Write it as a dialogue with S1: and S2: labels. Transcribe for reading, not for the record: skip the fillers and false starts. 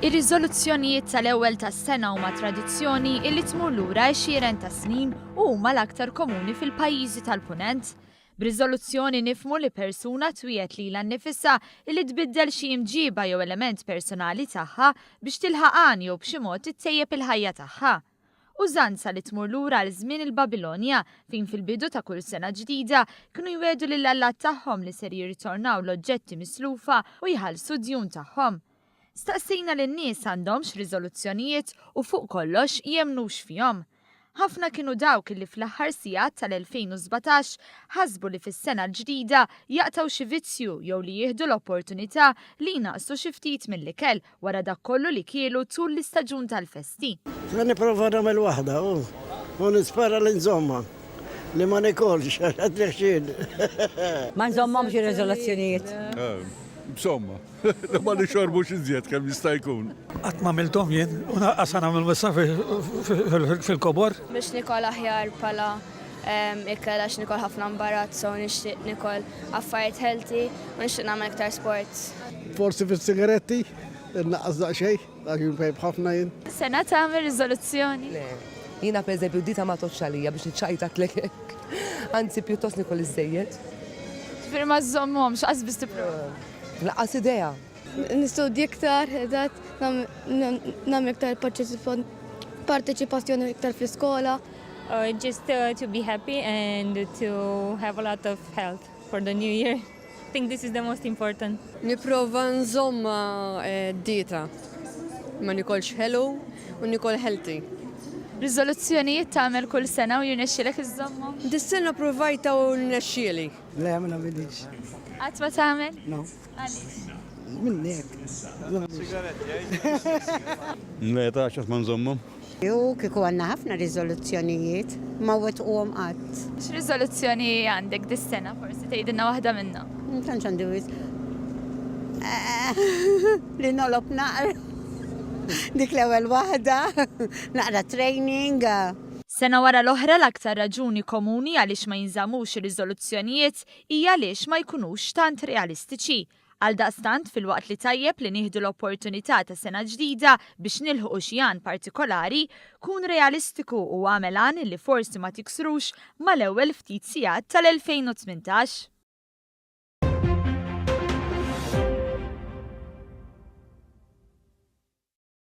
S1: Ir-riżoluzzjonijiet tal-ewwel tas-sena huma tradizzjoni li tmur lura 20 ta' snin u huma l-aktar komuni fil-pajjiżi tal-Punent. B'riżoluzzjoni nifhmu li persuna twiet lilha nnifisha li tbiddel xi imġiba jew element personali tagħha biex tilħaq għan jew b'xi mod tittejjeb il-ħajja tagħha. Użanza li tmur lura għal żmien il-Babilonja fejn fil-bidu ta' kull sena ġdida kienu jwedu lill-allat tagħhom li ser jirritornaw l-oġġetti mislufa u jħallsu djun tagħhom. Staqsejna lin-nies għandhomx riżoluzzjonijiet u fuq kollox jemnux fihom. Ħafna kienu dawk li fl-aħħar sigħat tal-2017 ħasbu li fis-sena l-ġdida jaqtaw xi vizzju jew li jieħdu l-opportunità li jnaqsu xi ftit mill-ikel wara dak kollu li kielu tul l-istaġun tal-festi.
S2: Se nipprova nagħmel waħda u nispara li nżomma li ma nikolx għad leħxin.
S3: Ma nżommhomx ir-riżoluzzjonijiet.
S4: Insomma, ma li xorbux iżjed kemm jista' jkun.
S5: Qatt m'għamilthom jien u naqqas nagħmel wissa fil-kobor.
S6: Biex nikol aħjar bħala ikel għax nikol ħafna mbarazz u nixtieq nikol affarijiet healthy u nixtieq nagħmel iktar sports.
S2: Forsi fis-sigaretti, naqqas daqsxejn, dak jinfejb ħafna jien.
S1: Sena tagħmel riżoluzzjoni.
S7: Jiena pereżempju dita ma toċċalija biex niċċajtak lek. Anzi pjuttost nikol iżejjed.
S1: Firma żommhomx qas biss tipprova.
S7: Laqqas idea.
S6: Nistudji iktar, eżatt, nagħmel iktar parteċipazzjoni iktar fl-iskola.
S8: Just to be happy and to have a lot of health for the new year. I think this is the most important.
S9: Nipprova nżomma dieta. Ma nikolx hello u nikol healthy.
S1: Riżoluzzjonijiet tagħmel kull sena u jirnexxielek iżommhom?
S9: Dis-sena provajta u nnexxieli.
S2: Le ma nagħmilx.
S1: Qatt ma tagħmel?
S2: No.
S1: Għaliex?
S2: Minnek.
S4: Le ta' xas ma nżommhom.
S10: Ju kieku għandna ħafna riżoluzzjonijiet ma wettquhom qatt.
S1: X'riżoluzzjoni għandek dis-sena forsi tgħidilna waħda minnhom?
S10: Tantx għandi wisq. Li nolob naqra. Dik l-ewwel waħda, naqra training.
S1: Sena wara l-oħra l-aktar raġuni komuni għaliex ma jinżamux ir-riżoluzzjonijiet hija għaliex ma jkunux tant realistiċi. Għaldaqstant fil-waqt li tajjeb li nieħdu l-opportunità ta' sena ġdida biex nilħu xi għan partikolari, kun realistiku u għamel għan li forsi ma tiksrux mal-ewwel ftit sigħat tal-2018.